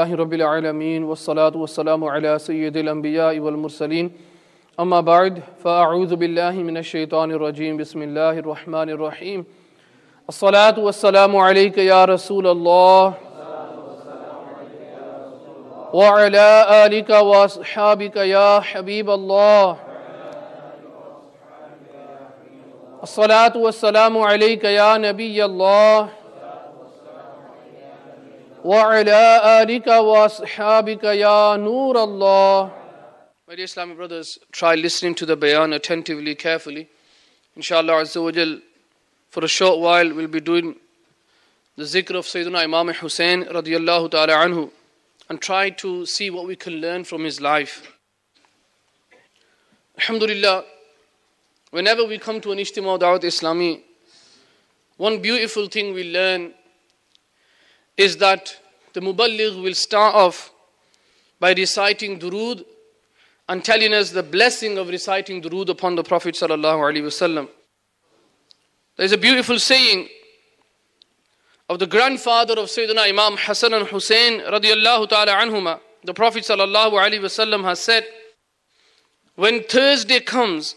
رب العالمين والصلاة والسلام على سيد الأنبياء والمرسلين أما بعد فأعوذ بالله من الشيطان الرجيم بسم الله الرحمن الرحيم الصلاة والسلام عليك يا رسول الله وعلى آلك وأصحابك يا حبيب الله الصلاة والسلام عليك يا نبي الله وعلى آلك وأصحابك يا نور الله. My dear Islamic brothers, try listening to the bayan attentively, carefully. Inshallah Azza wa Jal, for a short while we'll be doing the zikr of Sayyidina Imam Hussain radiyallahu ta'ala anhu and try to see what we can learn from his life. Alhamdulillah, whenever we come to an ijtima Dawat-e-Islami, one beautiful thing we learn is that the muballigh will start off by reciting durood and telling us the blessing of reciting durood upon the Prophet sallallahu alaihi wasallam. There is a beautiful saying of the grandfather of Sayyidina Imam Hassan and Hussain radiyallahu ta'ala anhuma. The Prophet sallallahu alaihi wasallam has said, when Thursday comes,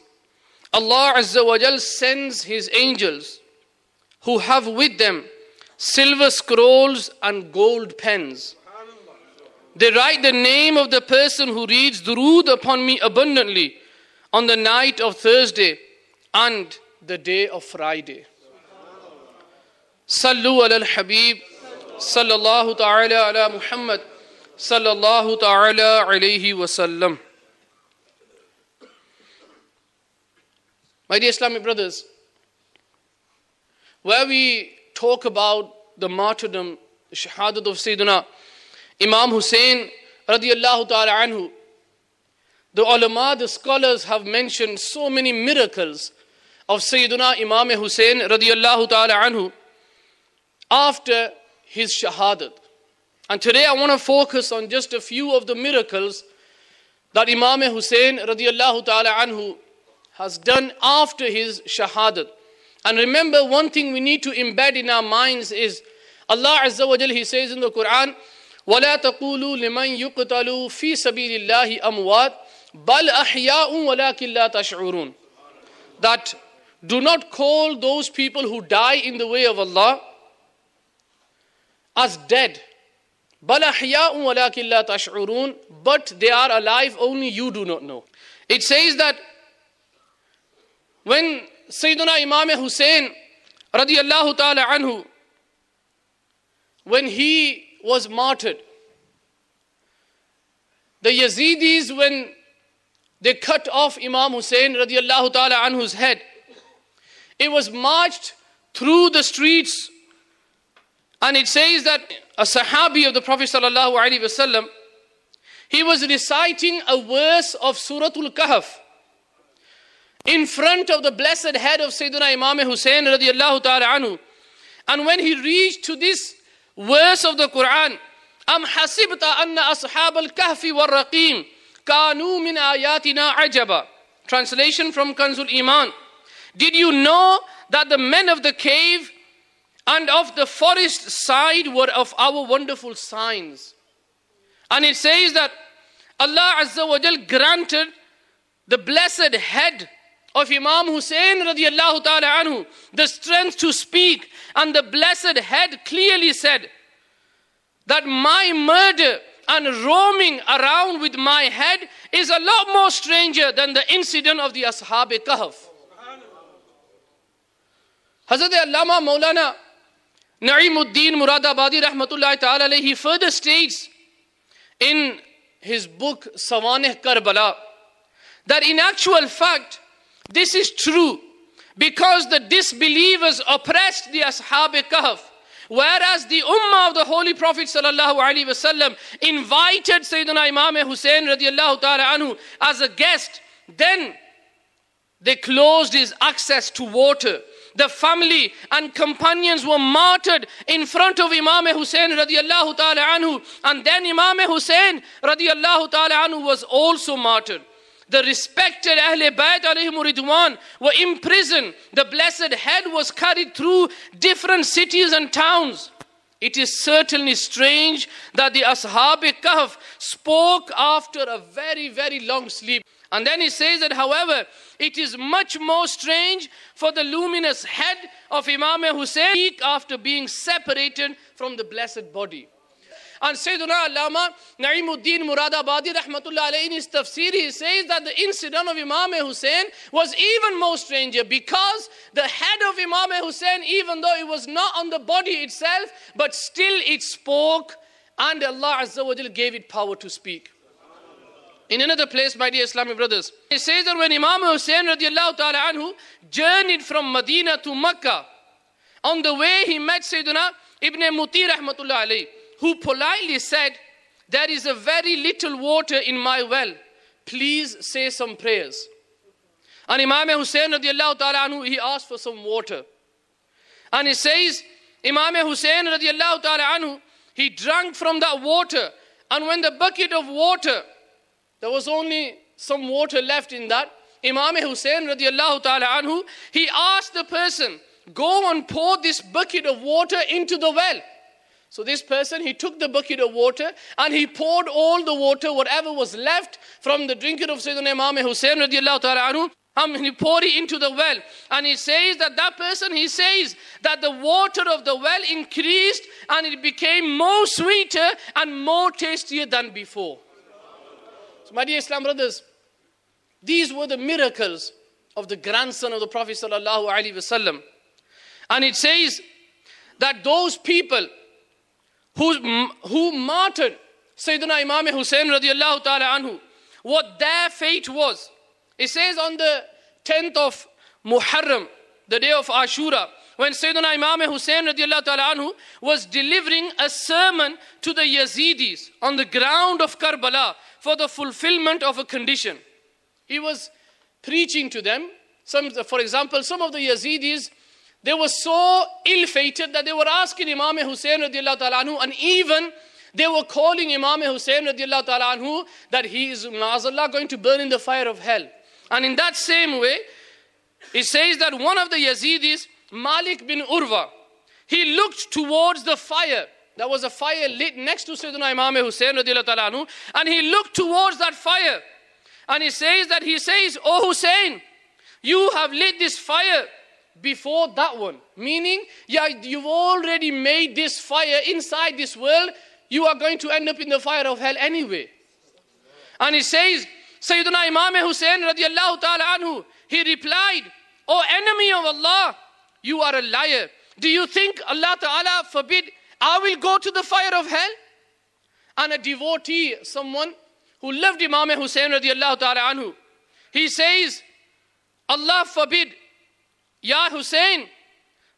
Allah Azza wa Jal sends his angels who have with them silver scrolls and gold pens. They write the name of the person who reads durood upon me abundantly on the night of Thursday and the day of Friday. Sallu ala al-Habib sallallahu ta'ala ala Muhammad sallallahu ta'ala alayhi wa sallam. My dear Islamic brothers, where we talk about the martyrdom, the shahadat of Sayyidina Imam Hussain radiyallahu ta'ala anhu, the ulama, the scholars have mentioned so many miracles of Sayyidina Imam Hussain radiyallahu ta'ala anhu after his shahadat. And today I want to focus on just a few of the miracles that Imam Hussain radiyallahu ta'ala anhu has done after his shahadat. And remember, one thing we need to embed in our minds is Allah Azza wa Jal, He says in the Quran, وَلَا تَقُولُوا لِمَنْ يُقْتَلُوا فِي سَبِيلِ اللَّهِ أَمْوَاتٍ بَلْ أَحْيَاءٌ وَلَكِنْ لَا تَشْعُرُونَ. That do not call those people who die in the way of Allah as dead. بَلْ أَحْيَاءٌ وَلَكِنْ لَا تَشْعُرُونَ. But they are alive, only you do not know. It says that when Sayyidina Imam Hussain radiyallahu ta'ala anhu, when he was martyred, the Yazidis, when they cut off Imam Hussain radiyallahu ta'ala anhu's head, it was marched through the streets, and it says that a Sahabi of the Prophet sallallahu alaihi wasallam, he was reciting a verse of Suratul Kahf in front of the blessed head of Sayyidina Imam Hussain radiyallahu ta'ala anhu. And when he reached to this verse of the Quran, Am hasibta anna ashab al-kahfi wal-raqim kanu min ayatina ajaba. Translation from Kanzul Iman. Did you know that the men of the cave and of the forest side were of our wonderful signs? And it says that Allah Azza wa Jal granted the blessed head of Imam Hussain radiyallahu ta'ala anhu the strength to speak, and the blessed head clearly said that my murder and roaming around with my head is a lot more stranger than the incident of the Ashab-e-Kahf. Hazrat Allama Maulana Na'imuddin Muradabadi rahmatullahi ta'ala alayhi, he further states in his book Sawaneh Karbala that in actual fact this is true because the disbelievers oppressed the Ashab-e-Kahf, whereas the ummah of the Holy Prophet sallallahu alaihi wasallam invited Sayyidina Imam Hussain radiyallahu ta'ala anhu as a guest. Then they closed his access to water. The family and companions were martyred in front of Imam Hussain radiyallahu ta'ala anhu, and then Imam Hussain radiyallahu ta'ala anhu was also martyred. The respected Ahl-e-Bayt alayhimu ridwan were imprisoned. The blessed head was carried through different cities and towns. it is certainly strange that the Ashab-e-Kahf spoke after a very, very long sleep. And then he says that, however, it is much more strange for the luminous head of Imam Hussain after being separated from the blessed body. And Sayyiduna Allama Na'imuddin Muradabadi rahmatullah alayhi in his tafsir, he says that the incident of Imam Hussain was even more stranger, because the head of Imam Hussain, even though it was not on the body itself, but still it spoke, and Allah Azza wa Jal gave it power to speak. In another place, my dear Islamic brothers, it says that when Imam Hussain radiallahu ta'ala anhu journeyed from Medina to Makkah, on the way he met Sayyiduna Ibn Muti rahmatullah alayhi, who politely said, there is a very little water in my well, please say some prayers. And Imam Hussain radiallahu ta'ala anhu, he asked for some water. And he says, Imam Hussain radiallahu ta'ala anhu, he drank from that water, and when the bucket of water, there was only some water left in that, Imam Hussain radiallahu ta'ala anhu, he asked the person, go and pour this bucket of water into the well. So this person, he took the bucket of water and he poured all the water, whatever was left from the drinking of Sayyidina Imam Hussain radiallahu ta'ala anhu, and he poured it into the well. And he says that that person, he says that the water of the well increased and it became more sweeter and more tastier than before. So my dear Islam brothers, these were the miracles of the grandson of the Prophet sallallahu alaihi wasallam. And it says that those people who martyred Sayyidina Imam Hussain radiallahu ta'ala anhu, what their fate was. It says on the 10th of Muharram, the day of Ashura, when Sayyidina Imam Hussain radiallahu ta'ala anhu was delivering a sermon to the Yazidis on the ground of Karbala for the fulfillment of a condition. He was preaching to them. For example, some of the Yazidis, they were so ill-fated that they were asking Imam Hussain radiallahu ta'ala anhu, and even they were calling Imam Hussain radiallahu ta'ala anhu that he is, ma'azallah, going to burn in the fire of hell. And in that same way, it says that one of the Yazidis, Malik bin Urwa, he looked towards the fire. There was a fire lit next to Sayyidina Imam Hussain radiallahu ta'ala anhu, and he looked towards that fire. And he says, "Oh Hussain, you have lit this fire before that one." Meaning, yeah, you've already made this fire inside this world. You are going to end up in the fire of hell anyway. And he says, Sayyidina Imam Hussain radiallahu ta'ala anhu, he replied, "O enemy of Allah, you are a liar. Do you think Allah ta'ala forbid I will go to the fire of hell?" And a devotee, someone who loved Imam Hussain radiallahu ta'ala anhu, he says, "Allah forbid, Ya Hussain,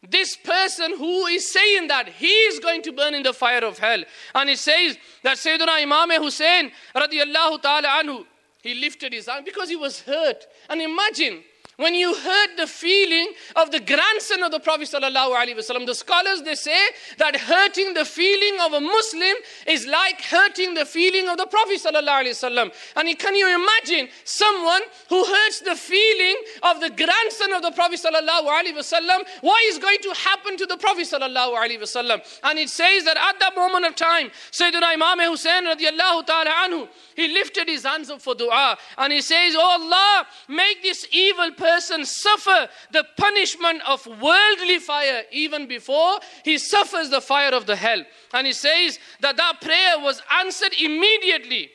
this person who is saying that, he is going to burn in the fire of hell." And it says that Sayyidina Imam Hussain radiallahu ta'ala anhu, he lifted his hand because he was hurt. And imagine, when you heard the feeling of the grandson of the Prophet sallallahu alaihi wasallam, the scholars, they say that hurting the feeling of a Muslim is like hurting the feeling of the Prophet sallallahu alaihi wasallam. And can you imagine someone who hurts the feeling of the grandson of the Prophet sallallahu alaihi wasallam? What is going to happen to the Prophet sallallahu alaihi wasallam? And it says that at that moment of time, Sayyidina Imam Hussain radiallahu ta'ala anhu, he lifted his hands up for dua, and he says, "Oh Allah, make this evil person suffer the punishment of worldly fire even before he suffers the fire of the hell." And he says that that prayer was answered immediately,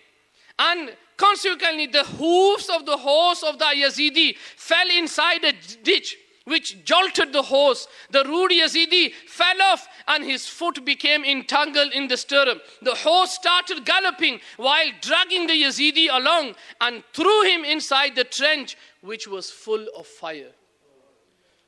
and consequently the hoofs of the horse of the Yazidi fell inside a ditch, which jolted the horse. The rude Yazidi fell off and his foot became entangled in the stirrup. The horse started galloping while dragging the Yazidi along and threw him inside the trench, which was full of fire.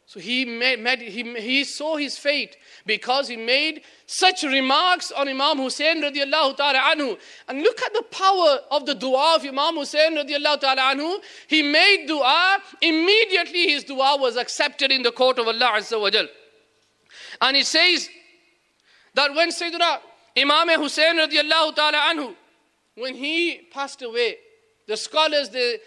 So he saw his fate because he made such remarks on Imam Hussain radiallahu ta'ala anhu. And look at the power of the dua of Imam Hussain radiallahu ta'ala anhu. He made dua, immediately his dua was accepted in the court of Allah Azza wa Jal. And it says that when Sayyidina Imam Hussain radiallahu ta'ala anhu, when he passed away, the scholars, they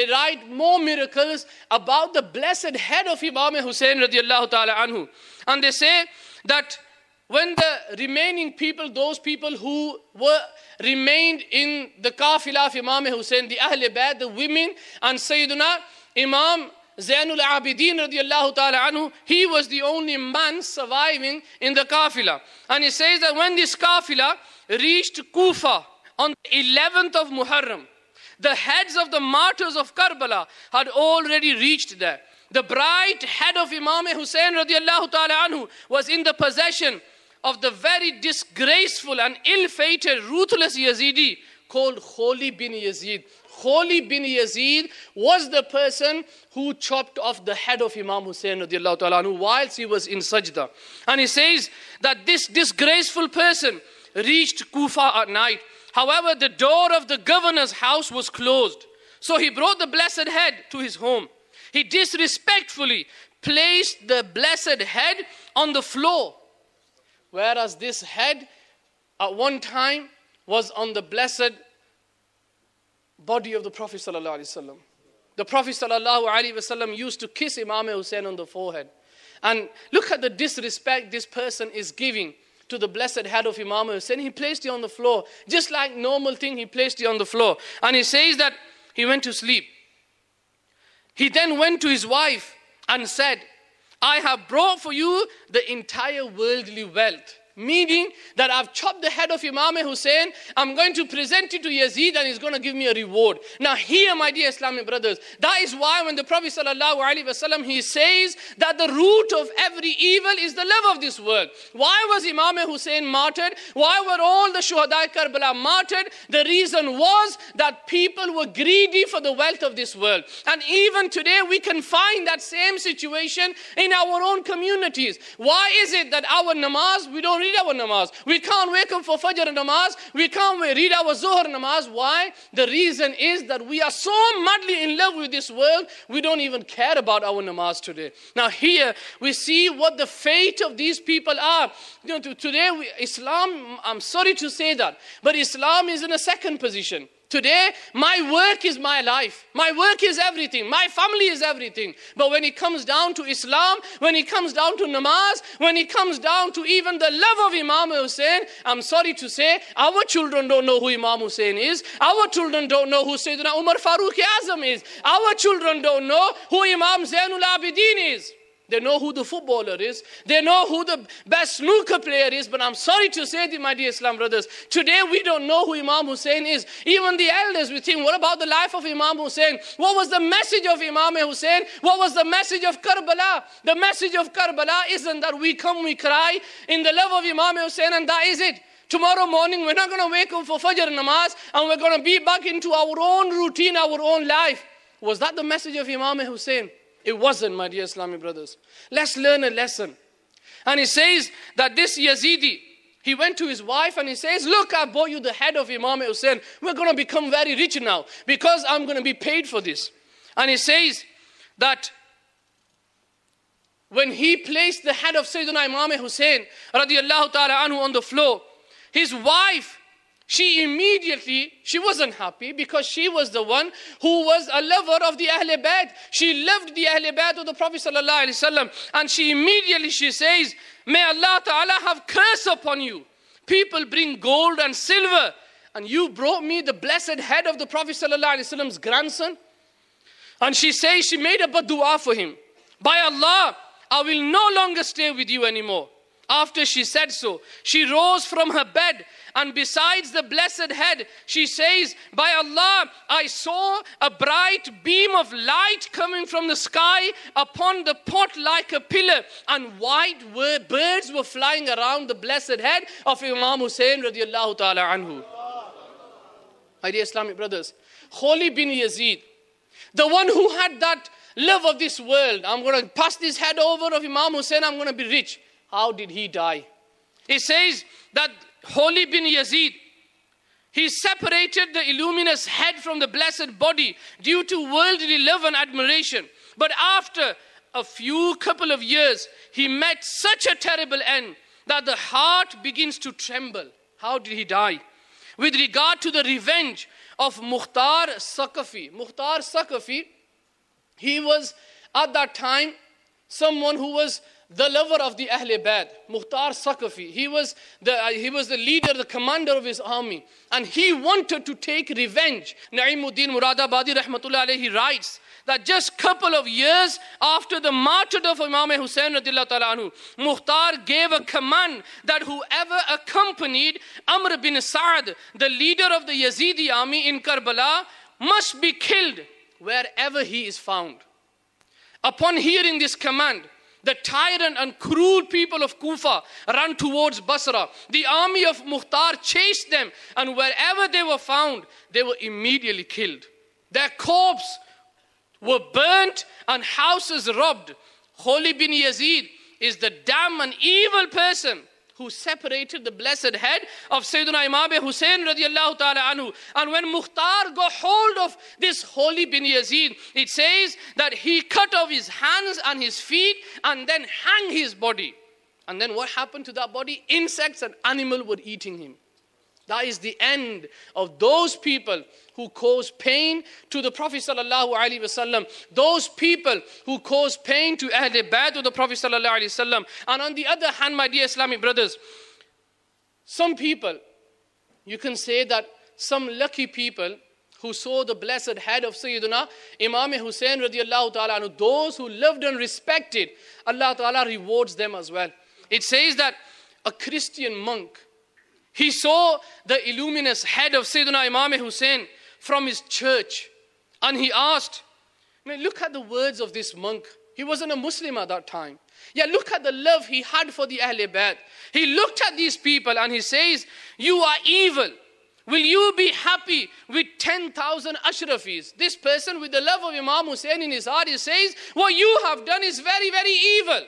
write more miracles about the blessed head of Imam Hussain radiallahu ta'ala anhu. And they say that when the remaining people, those people who remained in the Qafila of Imam Hussain, the Ahl Bayt, the women, and Sayyiduna Imam Zainul Abidin radiallahu ta'ala anhu, he was the only man surviving in the Qafila. And he says that when this Qafila reached Kufa on the 11th of Muharram, the heads of the martyrs of Karbala had already reached there. The bright head of Imam Hussain radiallahu ta'ala anhu was in the possession of the very disgraceful and ill-fated, ruthless Yazidi called Kholi bin Yazid. Kholi bin Yazid was the person who chopped off the head of Imam Hussain radiallahu ta'ala anhu whilst he was in sajda. And he says that this disgraceful person reached Kufa at night. However, the door of the governor's house was closed. So he brought the blessed head to his home. He disrespectfully placed the blessed head on the floor, whereas this head at one time was on the blessed body of the Prophet sallallahu alaihi wasallam. The Prophet sallallahu alaihi wasallam used to kiss Imam Hussain on the forehead. And look at the disrespect this person is giving to the blessed head of Imam Hussain. He placed it on the floor. Just like normal thing, he placed it on the floor. And he says that he went to sleep. He then went to his wife and said, I have brought for you the entire worldly wealth. Meaning that I've chopped the head of Imam Hussain, I'm going to present it to Yazid and he's going to give me a reward. Now here, my dear Islamic brothers, that is why when the Prophet ﷺ, he says that the root of every evil is the love of this world. Why was Imam Hussain martyred? Why were all the Shuhada Karbala martyred? The reason was that people were greedy for the wealth of this world. And even today we can find that same situation in our own communities. Why is it that our namaz, we don't read our namaz? We can't wake up for Fajr namaz. We can't read our Zuhr namaz. Why? The reason is that we are so madly in love with this world, we don't even care about our namaz today. Now here we see what the fate of these people are. You know, today Islam, I'm sorry to say that, but Islam is in a second position. Today, my work is my life. My work is everything. My family is everything. But when it comes down to Islam, when it comes down to namaz, when it comes down to even the love of Imam Hussain, I'm sorry to say, our children don't know who Imam Hussain is. Our children don't know who Sayyidina Umar Farooq Azam is. Our children don't know who Imam Zainul Abidin is. They know who the footballer is. They know who the best snooker player is. But I'm sorry to say, my dear Islam brothers, today we don't know who Imam Hussain is. Even the elders, we think, what about the life of Imam Hussain? What was the message of Imam Hussain? What was the message of Karbala? The message of Karbala isn't that we come, we cry in the love of Imam Hussain and that is it. Tomorrow morning we're not going to wake up for Fajr namaz and we're going to be back into our own routine, our own life. Was that the message of Imam Hussain? It wasn't, my dear Islamic brothers. Let's learn a lesson. And he says that this Yazidi, he went to his wife and he says, look, I bought you the head of Imam Hussain. We're going to become very rich now because I'm going to be paid for this. And he says that when he placed the head of Sayyidina Imam Hussain radiallahu ta'ala anhu on the floor, his wife, she wasn't happy because she was the one who was a lover of the Ahl Bayt. She loved the Ahl Bayt of the Prophet sallallahu alaihi wasallam, and she says, may Allah Ta'ala have curse upon you. People bring gold and silver, and you brought me the blessed head of the Prophet sallallahu alaihi wasallam's grandson. And she says, she made a bad dua for him. By Allah, I will no longer stay with you anymore. After she said so, she rose from her bed, and besides the blessed head, she says, by Allah, I saw a bright beam of light coming from the sky upon the pot like a pillar, and white birds were flying around the blessed head of Imam Hussain radiallahu ta'ala anhu. My dear Islamic brothers, Kholi bin Yazid, the one who had that love of this world, I'm going to pass this head over of Imam Hussain, I'm going to be rich. How did he die? It says that Kholi bin Yazid, he separated the illuminous head from the blessed body due to worldly love and admiration. But after a couple of years, he met such a terrible end that the heart begins to tremble. How did he die? With regard to the revenge of Mukhtar Saqafi. Mukhtar Saqafi, he was at that time someone who was the lover of the Ahl-e-Bayt, Mukhtar Saqafi. He was the leader, the commander of his army. And he wanted to take revenge. Na'imuddin Muradabadi rahmatullah alayhi writes that just couple of years after the martyrdom of Imam Hussain radiyallahu ta'ala anhu, Mukhtar gave a command that whoever accompanied Amr bin Sa'd, the leader of the Yazidi army in Karbala, must be killed wherever he is found. Upon hearing this command, the tyrant and cruel people of Kufa ran towards Basra. The army of Mukhtar chased them, and wherever they were found, they were immediately killed. Their corpses were burnt and houses robbed. Kholi bin Yazid is the damn and evil person who separated the blessed head of Sayyidina Imam Hussain radiallahu ta'ala anhu. And when Mukhtar got hold of this Kholi bin Yazid, it says that he cut off his hands and his feet and then hung his body. And then what happened to that body? Insects and animals were eating him. That is the end of those people who cause pain to the Prophet sallallahu alaihi wasallam. Those people who cause pain to Ahl-e-Bayt of the Prophet sallallahu alaihi wasallam. And on the other hand, my dear Islamic brothers, some people, you can say that some lucky people who saw the blessed head of Sayyidina Imam Hussain radiallahu ta'ala anhu, those who loved and respected, Allah ta'ala rewards them as well. It says that a Christian monk, he saw the illuminous head of Sayyidina Imam Hussain from his church. And he asked, look at the words of this monk. He wasn't a Muslim at that time. Yeah, look at the love he had for the Ahl-e-Bayt. He looked at these people and he says, you are evil. Will you be happy with 10,000 Ashrafis? This person with the love of Imam Hussain in his heart, he says, what you have done is very, very evil.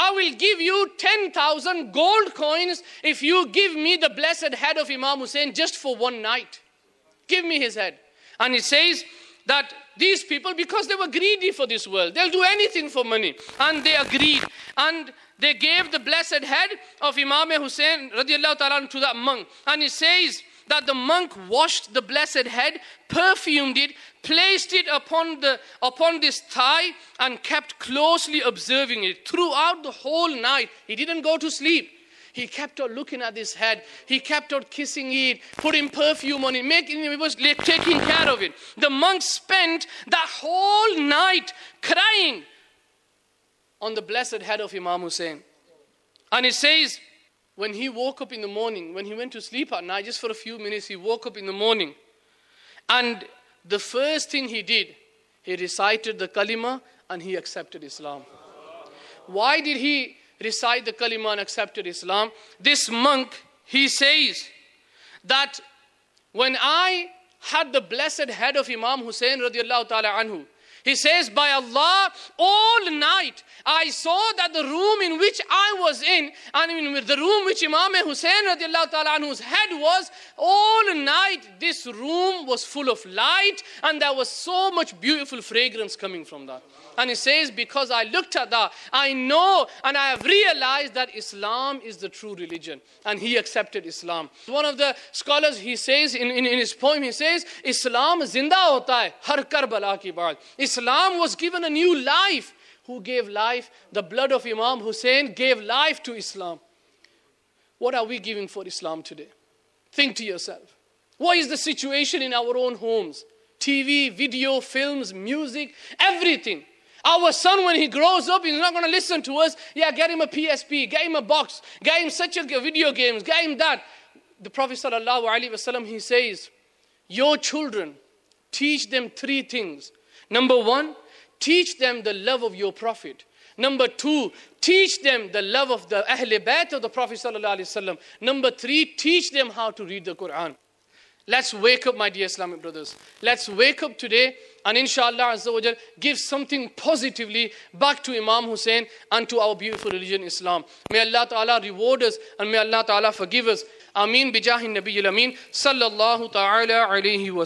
I will give you 10,000 gold coins if you give me the blessed head of Imam Hussain just for one night. Give me his head. And it says that these people, because they were greedy for this world, they'll do anything for money. And they agreed. And they gave the blessed head of Imam Hussain radiallahu ta'ala to that monk. And it says that the monk washed the blessed head, perfumed it, placed it upon this thigh and kept closely observing it throughout the whole night. He didn't go to sleep. He kept on looking at this head. He kept on kissing it, putting perfume on it, he was taking care of it. The monk spent that whole night crying on the blessed head of Imam Hussain. And it says, when he woke up in the morning, when he went to sleep at night, just for a few minutes, he woke up in the morning. And the first thing he did, he recited the kalima and he accepted Islam. Why did he recite the kalima and accepted Islam? This monk, he says that when I had the blessed head of Imam Hussain radiallahu ta'ala anhu, he says, by Allah, all night I saw that the room in which I was in, and in the room which Imam Hussain radiallahu ta'ala anhu's head was, all night this room was full of light, and there was so much beautiful fragrance coming from that. And he says, because I looked at that, I know and I have realized that Islam is the true religion. And he accepted Islam. One of the scholars, he says in his poem, he says, Islam zinda hota hai har Karbala ki baad. Islam was given a new life. Who gave life? The blood of Imam Hussain gave life to Islam. What are we giving for Islam today? Think to yourself. What is the situation in our own homes? TV, video, films, music, everything. Our son, when he grows up, he's not going to listen to us. Yeah, get him a PSP, get him a box, get him such a video games, get him that. The Prophet sallallahu alaihi wasallam, he says, your children, teach them three things. Number one, teach them the love of your Prophet. Number two, teach them the love of the Ahl-e-Bayt of the Prophet sallallahu alaihi wasallam. Number three, teach them how to read the Quran. Let's wake up, my dear Islamic brothers. Let's wake up today and inshallah azza wa jal give something positively back to Imam Hussain and to our beautiful religion Islam. May Allah Ta'ala reward us and may Allah Ta'ala forgive us. Ameen bijahi nabiyil ameen sallallahu ta'ala alayhi wa